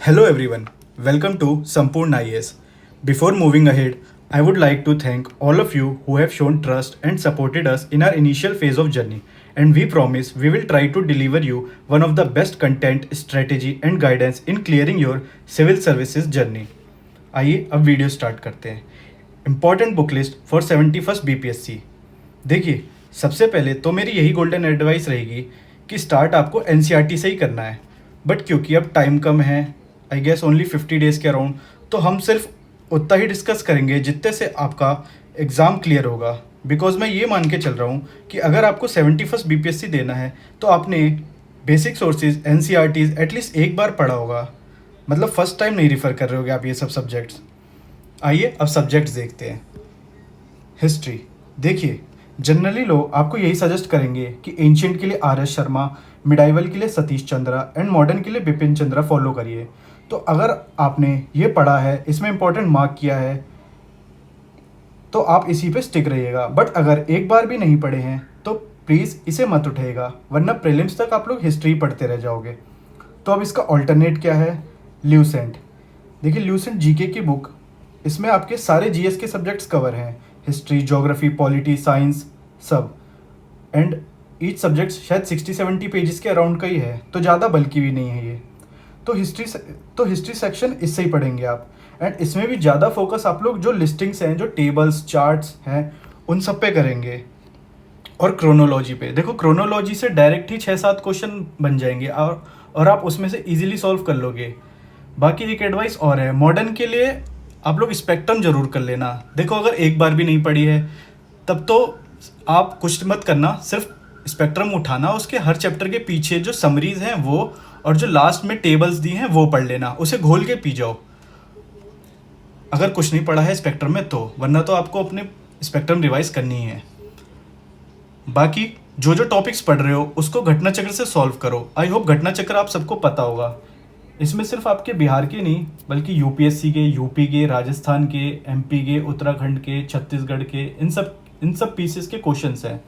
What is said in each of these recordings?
Hello everyone, welcome to Sampurn IAS. Before moving ahead, I would like to thank all of you who have shown trust and supported us in our initial phase of journey. And we promise we will try to deliver you one of the best content, strategy and guidance in clearing your civil services journey. आइए अब video start करते हैं. Important book list for 71st BPSC. देखिए, सबसे पहले तो मेरी यही गोल्डन एडवाइस रहेगी कि स्टार्ट आपको NCERT से ही करना है. बट क्योंकि अब टाइम कम है, आई गेस ओनली 50 डेज़ के अराउंड, तो हम सिर्फ उतना ही डिस्कस करेंगे जितने से आपका एग्ज़ाम क्लियर होगा. बिकॉज मैं ये मान के चल रहा हूँ कि अगर आपको 71st BPSC देना है तो आपने बेसिक सोर्सेज NCERTs एटलीस्ट एक बार पढ़ा होगा. मतलब फर्स्ट टाइम नहीं रिफ़र कर रहे होगे आप ये सब सब्जेक्ट्स. आइए अब सब्जेक्ट्स देखते हैं. हिस्ट्री. देखिए, जनरली लोग आपको यही सजेस्ट करेंगे कि एंशियंट के लिए RS शर्मा, मिडाइवल के लिए सतीश चंद्रा एंड मॉडर्न के लिए बिपिन चंद्रा फॉलो करिए. तो अगर आपने ये पढ़ा है, इसमें इंपॉर्टेंट मार्क किया है, तो आप इसी पे स्टिक रहिएगा. बट अगर एक बार भी नहीं पढ़े हैं तो प्लीज़ इसे मत उठाइएगा, वरना प्रीलिम्स तक आप लोग हिस्ट्री पढ़ते रह जाओगे. तो अब इसका ऑल्टरनेट क्या है? ल्यूसेंट. देखिए, ल्यूसेंट जीके की बुक, इसमें आपके सारे जीएस के सब्जेक्ट्स कवर हैं. हिस्ट्री, ज्योग्राफी, पॉलिटी, साइंस, सब. एंड ईच सब्जेक्ट शायद 60-70 पेजेस के अराउंड का ही है, तो ज़्यादा बल्कि भी नहीं है ये. तो हिस्ट्री सेक्शन इससे ही पढ़ेंगे आप. एंड इसमें भी ज़्यादा फोकस आप लोग जो लिस्टिंग्स हैं, जो टेबल्स, चार्ट्स हैं, उन सब पे करेंगे. और क्रोनोलॉजी पे देखो, क्रोनोलॉजी से डायरेक्ट ही 6-7 क्वेश्चन बन जाएंगे और आप उसमें से इजीली सॉल्व कर लोगे. बाकी एक एडवाइस और है, मॉडर्न के लिए आप लोग स्पेक्ट्रम ज़रूर कर लेना. देखो, अगर एक बार भी नहीं पढ़ी है तब तो आप कुछ मत करना, सिर्फ स्पेक्ट्रम उठाना, उसके हर चैप्टर के पीछे जो समरीज हैं वो, और जो लास्ट में टेबल्स दी हैं वो पढ़ लेना. उसे घोल के पी जाओ अगर कुछ नहीं पढ़ा है स्पेक्ट्रम में तो, वरना तो आपको अपने स्पेक्ट्रम रिवाइज करनी ही है. बाकी जो जो टॉपिक्स पढ़ रहे हो उसको घटना चक्र से सॉल्व करो. आई होप घटना चक्र आप सबको पता होगा. इसमें सिर्फ आपके बिहार के नहीं, बल्कि यूपीएससी के, यूपी के, राजस्थान के, एमपी के, उत्तराखंड के, छत्तीसगढ़ के, इन सब पीसेस के क्वेश्चंस हैं.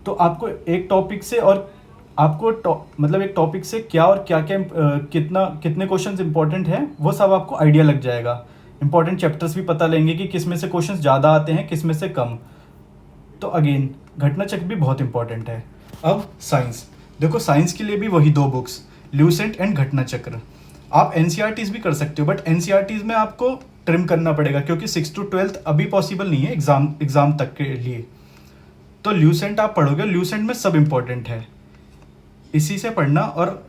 तो आपको एक टॉपिक से, और आपको मतलब एक टॉपिक से क्या और क्या क्या कितने क्वेश्चंस इंपॉर्टेंट हैं वो सब आपको आइडिया लग जाएगा. इंपॉर्टेंट चैप्टर्स भी पता लेंगे कि किस में से क्वेश्चंस ज़्यादा आते हैं, किस में से कम. तो अगेन घटना चक्र भी बहुत इंपॉर्टेंट है. अब साइंस. देखो, साइंस के लिए भी वही 2 बुक्स, ल्यूसेंट एंड घटना चक्र. आप NCERTs भी कर सकते हो, बट NCERTs में आपको ट्रिम करना पड़ेगा क्योंकि 6th to 12th अभी पॉसिबल नहीं है एग्ज़ाम तक के लिए. तो ल्यूसेंट आप पढ़ोगे, ल्यूसेंट में सब इम्पोर्टेंट है, इसी से पढ़ना. और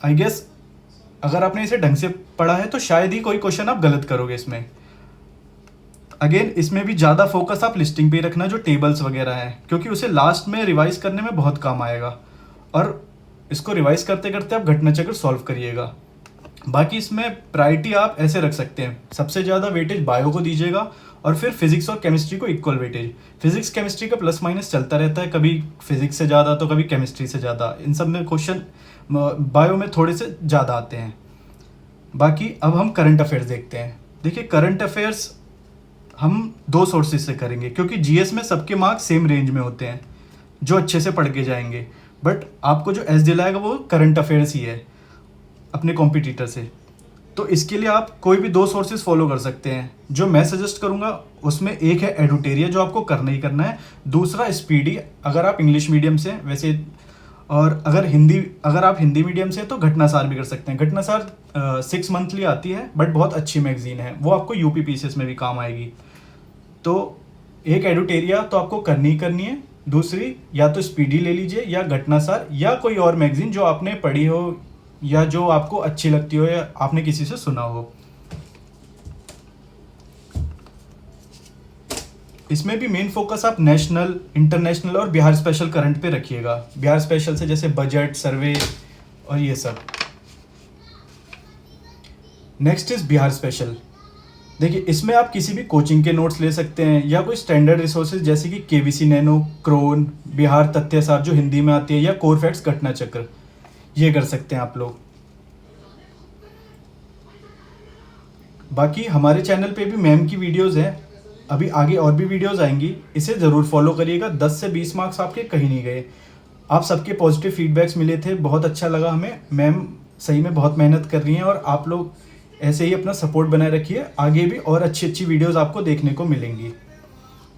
आई गेस अगर आपने इसे ढंग से पढ़ा है तो शायद ही कोई क्वेश्चन आप गलत करोगे इसमें. अगेन इसमें भी ज़्यादा फोकस आप लिस्टिंग पे रखना, जो टेबल्स वगैरह हैं, क्योंकि उसे लास्ट में रिवाइज करने में बहुत काम आएगा. और इसको रिवाइज करते करते आप घटना चक्र सॉल्व करिएगा. बाकी इसमें प्रायोरिटी आप ऐसे रख सकते हैं, सबसे ज़्यादा वेटेज बायो को दीजिएगा, और फिर फिजिक्स और केमिस्ट्री को इक्वल वेटेज. फिजिक्स केमिस्ट्री का प्लस माइनस चलता रहता है, कभी फिजिक्स से ज़्यादा तो कभी केमिस्ट्री से ज़्यादा. इन सब में क्वेश्चन बायो में थोड़े से ज़्यादा आते हैं. बाकी अब हम करंट अफेयर्स देखते हैं. देखिए, करंट अफेयर्स हम 2 सोर्सेज से करेंगे, क्योंकि जीएस में सबके मार्क्स सेम रेंज में होते हैं जो अच्छे से पढ़ के जाएंगे. बट आपको जो एज दिलाएगा वो करंट अफेयर्स ही है अपने कॉम्पिटिटर से. तो इसके लिए आप कोई भी 2 सोर्सेज फॉलो कर सकते हैं. जो मैं सजेस्ट करूंगा उसमें एक है एडुटेरिया, जो आपको करना ही करना है. दूसरा स्पीडी, अगर आप इंग्लिश मीडियम से वैसे, और अगर आप हिंदी मीडियम से तो घटनासार भी कर सकते हैं. घटनासार 6 मंथली आती है, बट बहुत अच्छी मैगजीन है, वो आपको यूपी पीसीएस में भी काम आएगी. तो एक एडुटेरिया तो आपको करनी ही करनी है. दूसरी या तो स्पीडी ले लीजिए, या घटनासार, या कोई और मैगजीन जो आपने पढ़ी हो या जो आपको अच्छी लगती हो या आपने किसी से सुना हो. इसमें भी मेन फोकस आप नेशनल, इंटरनेशनल और बिहार स्पेशल करंट पे रखिएगा. बिहार स्पेशल से जैसे बजट, सर्वे और ये सब. Next is Bihar special. देखिए, इसमें आप किसी भी कोचिंग के नोट्स ले सकते हैं, या कोई स्टैंडर्ड रिसोर्सेज जैसे कि केवीसी नैनो, क्रोन, बिहार तथ्यसार जो हिंदी में आती है, या कोर फैक्ट्स घटना चक्र, ये कर सकते हैं आप लोग. बाकी हमारे चैनल पे भी मैम की वीडियोस हैं, अभी आगे और भी वीडियोस आएंगी, इसे ज़रूर फॉलो करिएगा. 10 से 20 मार्क्स आपके कहीं नहीं गए. आप सबके पॉजिटिव फीडबैक्स मिले थे, बहुत अच्छा लगा हमें. मैम सही में बहुत मेहनत कर रही हैं और आप लोग ऐसे ही अपना सपोर्ट बनाए रखिए, आगे भी और अच्छी अच्छी वीडियोस आपको देखने को मिलेंगी।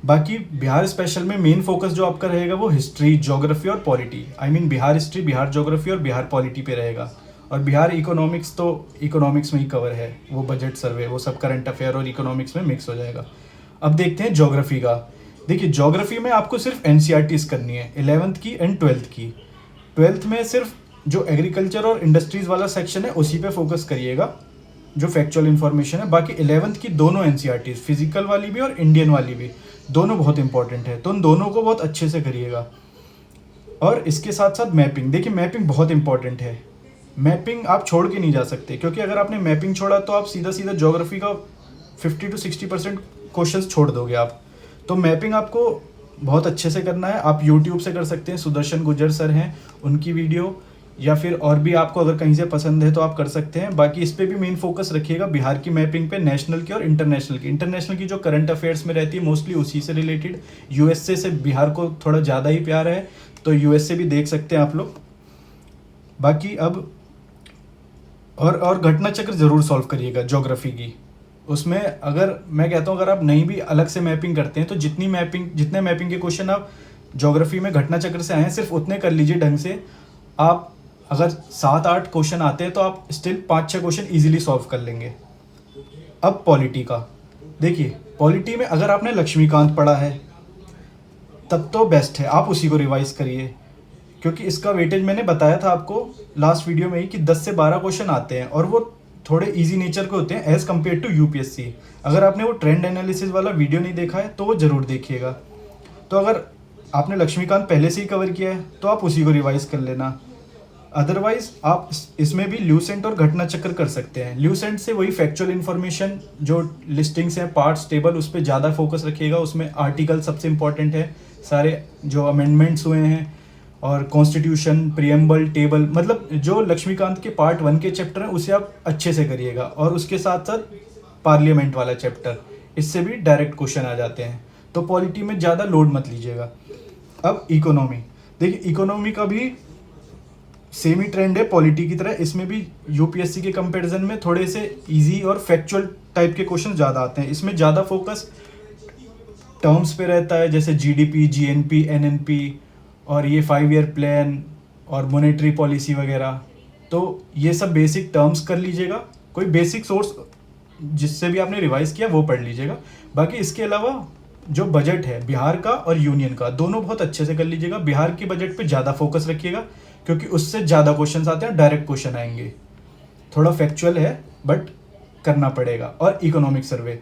बाकी बिहार स्पेशल में मेन फोकस जो आपका रहेगा वो हिस्ट्री, ज्योग्राफी और polity, I mean Bihar history, Bihar geography और बिहार पॉलिटी पे रहेगा। और बिहार इकोनॉमिक्स तो इकोनॉमिक्स में ही कवर है, वो बजट सर्वे वो सब करंट अफेयर और इकोनॉमिक्स में मिक्स हो जाएगा। अब देखते हैं ज्योग्राफी का। देखिए ज्योग्राफी में आपको सिर्फ एनसीईआरटीज करनी है, 11th की एंड 12th की। 12th में सिर्फ जो एग्रीकल्चर और इंडस्ट्रीज वाला सेक्शन है उसी पे फोकस करिएगा, जो फैक्चुअल इन्फॉर्मेशन है। बाकी 11th की दोनों एनसीईआरटीज, फिजिकल वाली भी और इंडियन वाली भी, दोनों बहुत इंपॉर्टेंट है, तो उन दोनों को बहुत अच्छे से करिएगा। और इसके साथ साथ मैपिंग, देखिए मैपिंग बहुत इंपॉर्टेंट है, मैपिंग आप छोड़ के नहीं जा सकते, क्योंकि अगर आपने मैपिंग छोड़ा तो आप सीधा सीधा ज्योग्राफी का 50 to 60% क्वेश्चन छोड़ दोगे आप। तो मैपिंग आपको बहुत अच्छे से करना है। आप यूट्यूब से कर सकते हैं, सुदर्शन गुर्जर सर हैं, उनकी वीडियो, या फिर और भी आपको अगर कहीं से पसंद है तो आप कर सकते हैं। बाकी इस पर भी मेन फोकस रखिएगा, बिहार की मैपिंग पे, नेशनल की और इंटरनेशनल की। इंटरनेशनल की जो करंट अफेयर्स में रहती है मोस्टली उसी से रिलेटेड, यूएसए से बिहार को थोड़ा ज़्यादा ही प्यार है, तो यूएसए भी देख सकते हैं आप लोग। बाकी अब और घटना चक्र ज़रूर सॉल्व करिएगा ज्योग्राफी की। उसमें अगर मैं कहता हूँ अगर आप नहीं भी अलग से मैपिंग करते हैं तो जितने मैपिंग के क्वेश्चन आप ज्योग्राफी में घटना चक्र से आए हैं सिर्फ उतने कर लीजिए ढंग से। आप अगर 7-8 क्वेश्चन आते हैं तो आप स्टिल 5-6 क्वेश्चन इजीली सॉल्व कर लेंगे। अब पॉलिटी का देखिए, पॉलिटी में अगर आपने लक्ष्मीकांत पढ़ा है तब तो बेस्ट है, आप उसी को रिवाइज करिए, क्योंकि इसका वेटेज मैंने बताया था आपको लास्ट वीडियो में ही कि 10 से 12 क्वेश्चन आते हैं और वो थोड़े इजी नेचर के होते हैं एज़ कम्पेयर टू यूपीएससी। अगर आपने वो ट्रेंड एनालिसिस वाला वीडियो नहीं देखा है तो वो ज़रूर देखिएगा। तो अगर आपने लक्ष्मीकांत पहले से ही कवर किया है तो आप उसी को रिवाइज कर लेना। अदरवाइज आप इसमें भी ल्यूसेंट और घटना चक्र कर सकते हैं। ल्यूसेंट से वही फैक्चुअल इन्फॉर्मेशन जो लिस्टिंग्स हैं, पार्ट्स, टेबल, उस पर ज़्यादा फोकस रखिएगा। उसमें आर्टिकल सबसे इंपॉर्टेंट है, सारे जो अमेंडमेंट्स हुए हैं और कॉन्स्टिट्यूशन, प्रियम्बल, टेबल, मतलब जो लक्ष्मीकांत के पार्ट 1 के चैप्टर हैं उसे आप अच्छे से करिएगा। और उसके साथ साथ पार्लियामेंट वाला चैप्टर, इससे भी डायरेक्ट क्वेश्चन आ जाते हैं। तो पॉलिटी में ज़्यादा लोड मत लीजिएगा। अब इकोनॉमी, देखिए इकोनॉमी का भी सेम ही ट्रेंड है पॉलिटी की तरह। इसमें भी यूपीएससी के कंपैरिजन में थोड़े से इजी और फैक्चुअल टाइप के क्वेश्चन ज़्यादा आते हैं। इसमें ज़्यादा फोकस टर्म्स पे रहता है, जैसे जीडीपी, जीएनपी, एनएनपी और ये 5 ईयर प्लान और मॉनेटरी पॉलिसी वगैरह। तो ये सब बेसिक टर्म्स कर लीजिएगा। कोई बेसिक सोर्स जिससे भी आपने रिवाइज किया वो पढ़ लीजिएगा। बाकी इसके अलावा जो बजट है बिहार का और यूनियन का, दोनों बहुत अच्छे से कर लीजिएगा। बिहार की बजट पे ज़्यादा फोकस रखिएगा क्योंकि उससे ज़्यादा क्वेश्चन आते हैं, डायरेक्ट क्वेश्चन आएंगे। थोड़ा फैक्चुअल है बट करना पड़ेगा। और इकोनॉमिक सर्वे,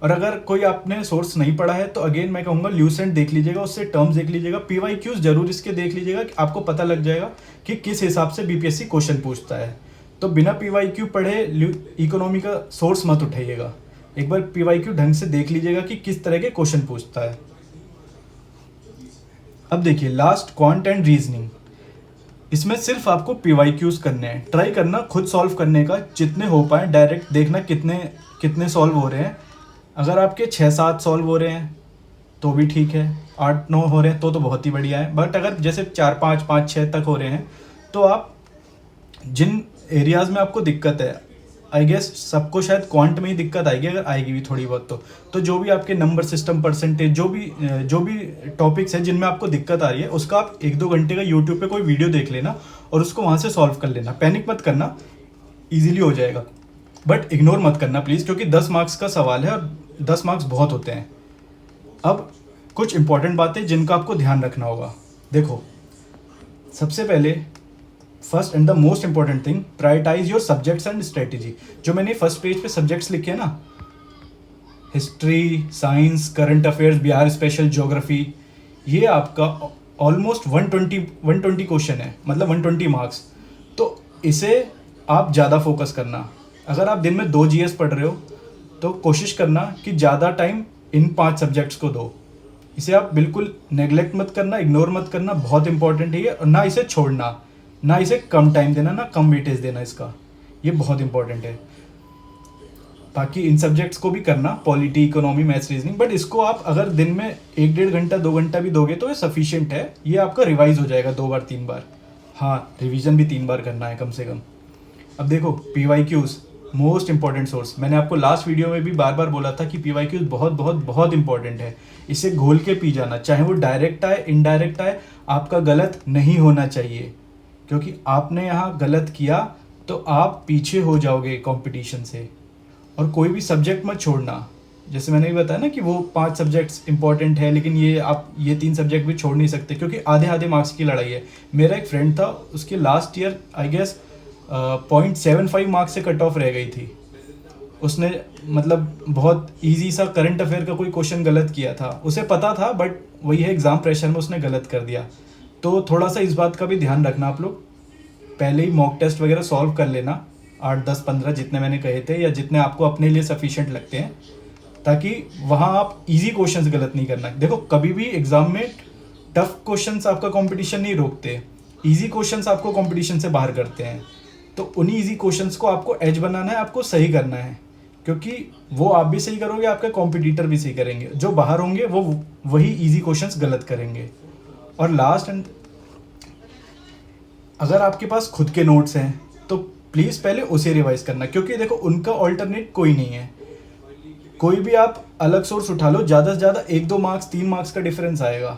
और अगर कोई आपने सोर्स नहीं पढ़ा है तो अगेन मैं कहूँगा ल्यूसेंट देख लीजिएगा, उससे टर्म्स देख लीजिएगा, पीवाईक्यूज जरूर इसके देख लीजिएगा कि आपको पता लग जाएगा कि किस हिसाब से बीपीएससी क्वेश्चन पूछता है। तो बिना पीवाईक्यू पढ़े इकोनॉमी का सोर्स मत उठाइएगा, एक बार पीवाईक्यू ढंग से देख लीजिएगा कि किस तरह के क्वेश्चन पूछता है। अब देखिए लास्ट, क्वांट एंड रीजनिंग। इसमें सिर्फ आपको पीवाईक्यूज करने हैं, ट्राई करना खुद सॉल्व करने का, जितने हो पाए डायरेक्ट देखना कितने सॉल्व हो रहे हैं। अगर आपके 6-7 सॉल्व हो रहे हैं तो भी ठीक है, 8-9 हो रहे हैं तो बहुत ही बढ़िया है। बट अगर जैसे 4-5, 5-6 तक हो रहे हैं तो आप जिन एरियाज़ में आपको दिक्कत है, आई गेस सबको शायद क्वांट में ही दिक्कत आएगी, अगर आएगी भी थोड़ी बहुत तो जो भी आपके नंबर सिस्टम, परसेंटेज, जो भी टॉपिक्स हैं जिनमें आपको दिक्कत आ रही है उसका आप 1-2 घंटे का यूट्यूब पे कोई वीडियो देख लेना और उसको वहाँ से सॉल्व कर लेना। पैनिक मत करना, ईजिली हो जाएगा, बट इग्नोर मत करना प्लीज़, क्योंकि 10 मार्क्स का सवाल है और 10 मार्क्स बहुत होते हैं। अब कुछ इंपॉर्टेंट बातें जिनका आपको ध्यान रखना होगा। देखो, सबसे पहले first and the most important thing, prioritise your subjects and strategy. जो मैंने फर्स्ट पेज पे सब्जेक्ट्स लिखे हैं ना, history, science, current affairs, Bihar special, geography, ये आपका ऑलमोस्ट 120 क्वेश्चन है, मतलब 120 मार्क्स। तो इसे आप ज़्यादा फोकस करना। अगर आप दिन में 2 जीएस पढ़ रहे हो तो कोशिश करना कि ज़्यादा टाइम इन 5 सब्जेक्ट्स को दो। इसे आप बिल्कुल नेग्लेक्ट मत करना, इग्नोर मत करना, बहुत इंपॉर्टेंट है ये। और ना इसे छोड़ना, ना इसे कम टाइम देना, ना कम वेटेज देना इसका, ये बहुत इंपॉर्टेंट है। बाकी इन सब्जेक्ट्स को भी करना, polity, economy, maths, reasoning, but इसको आप अगर दिन में 1-1.5 घंटा 2 घंटा भी दोगे तो ये सफिशिएंट है, ये आपका रिवाइज हो जाएगा 2 बार 3 बार। हाँ, रिवीजन भी 3 बार करना है कम से कम। अब देखो PYQs मोस्ट इंपॉर्टेंट सोर्स, मैंने आपको लास्ट वीडियो में भी बार बार बोला था कि PYQs बहुत बहुत बहुत इंपॉर्टेंट है। इसे घोल के पी जाना, चाहे वो डायरेक्ट आए इनडायरेक्ट आए, आपका गलत नहीं होना चाहिए, क्योंकि आपने यहाँ गलत किया तो आप पीछे हो जाओगे कंपटीशन से। और कोई भी सब्जेक्ट मत छोड़ना, जैसे मैंने भी बताया ना कि वो 5 सब्जेक्ट्स इंपॉर्टेंट है, लेकिन ये 3 सब्जेक्ट भी छोड़ नहीं सकते, क्योंकि आधे आधे मार्क्स की लड़ाई है। मेरा एक फ्रेंड था, उसके last year I guess 0.75 marks से कट ऑफ रह गई थी। उसने मतलब बहुत इजी सा करंट अफेयर का कोई क्वेश्चन गलत किया था, उसे पता था, बट वही है एग्ज़ाम प्रेशर में उसने गलत कर दिया। तो थोड़ा सा इस बात का भी ध्यान रखना आप लोग, पहले ही मॉक टेस्ट वगैरह सॉल्व कर लेना, 8 10 15 जितने मैंने कहे थे, या जितने आपको अपने लिए सफिशिएंट लगते हैं, ताकि वहाँ आप इजी क्वेश्चंस गलत नहीं करना। देखो कभी भी एग्जाम में टफ क्वेश्चंस आपका कंपटीशन नहीं रोकते, इजी क्वेश्चंस आपको कंपटीशन से बाहर करते हैं। तो उन्हीं इजी क्वेश्चंस को आपको एज बनाना है, आपको सही करना है, क्योंकि वो आप भी सही करोगे, आपके कॉम्पिटिटर भी सही करेंगे, जो बाहर होंगे वो वही इजी क्वेश्चंस गलत करेंगे। और लास्ट एंड, अगर आपके पास खुद के नोट्स हैं तो प्लीज़ पहले उसे रिवाइज करना, क्योंकि देखो उनका ऑल्टरनेट कोई नहीं है। कोई भी आप अलग सोर्स उठा लो, ज़्यादा से ज़्यादा 1 2 मार्क्स 3 मार्क्स का डिफरेंस आएगा,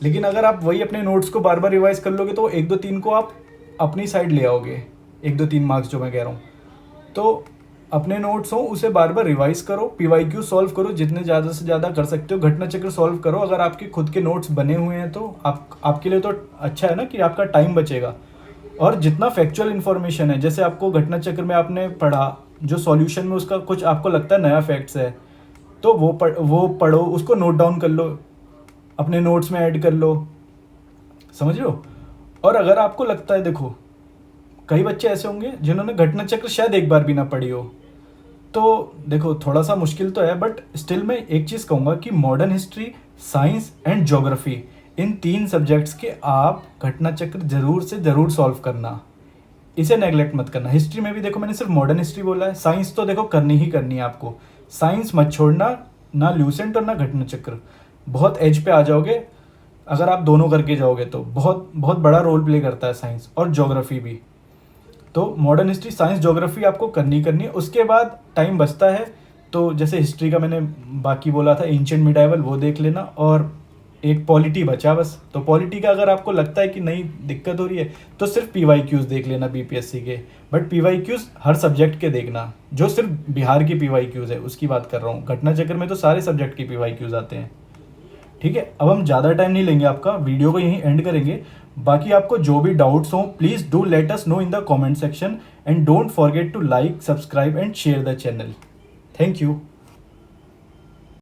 लेकिन अगर आप वही अपने नोट्स को बार बार रिवाइज कर लोगे तो 1 2 3 को आप अपनी साइड ले आओगे, 1 2 3 मार्क्स जो मैं कह रहा हूँ। तो अपने नोट्स हो उसे बार बार रिवाइज करो, PYQ सॉल्व करो, जितने ज़्यादा से ज़्यादा कर सकते हो, घटना चक्र सॉल्व करो। अगर आपके खुद के नोट्स बने हुए हैं तो आपके लिए तो अच्छा है ना, कि आपका टाइम बचेगा। और जितना फैक्चुअल इन्फॉर्मेशन है, जैसे आपको घटना चक्र में आपने पढ़ा, जो सॉल्यूशन में उसका कुछ आपको लगता है नया फैक्ट्स है, तो वो पढ़ो, उसको नोट डाउन कर लो, अपने नोट्स में ऐड कर लो, समझ रहे हो। और अगर आपको लगता है, देखो कई बच्चे ऐसे होंगे जिन्होंने घटना चक्र शायद एक बार भी ना पढ़ी हो, तो देखो थोड़ा सा मुश्किल तो है, बट स्टिल मैं एक चीज़ कहूँगा कि modern history, science and geography, in 3 subjects के आप घटना चक्र जरूर से ज़रूर सॉल्व करना, इसे नेगलेक्ट मत करना। हिस्ट्री में भी देखो मैंने सिर्फ मॉडर्न हिस्ट्री बोला है, साइंस तो देखो करनी ही करनी है आपको, साइंस मत छोड़ना, ना ल्यूसेंट और ना घटना चक्र, बहुत एज पे आ जाओगे अगर आप दोनों करके जाओगे तो। बहुत बहुत बड़ा रोल प्ले करता है साइंस और ज्योग्राफी भी। तो मॉडर्न हिस्ट्री, साइंस, ज्योग्राफी आपको करनी है। उसके बाद टाइम बचता है तो जैसे हिस्ट्री का मैंने बाकी बोला था, एंशिएंट मिडाइवल, वो देख लेना, और एक पॉलिटी बचा बस। तो पॉलिटी का अगर आपको लगता है कि नहीं दिक्कत हो रही है तो सिर्फ PYQs देख लेना BPSC के, बट PYQs हर सब्जेक्ट के देखना, जो सिर्फ बिहार की PYQs है उसकी बात कर रहा हूँ। घटना चक्र में तो सारे सब्जेक्ट की PYQs आते हैं, ठीक है। अब हम ज़्यादा टाइम नहीं लेंगे आपका, वीडियो को यहीं एंड करेंगे। बाकी आपको जो भी डाउट्स हो please do let us know in the comment section, and don't forget to like, subscribe and share the channel. Thank you.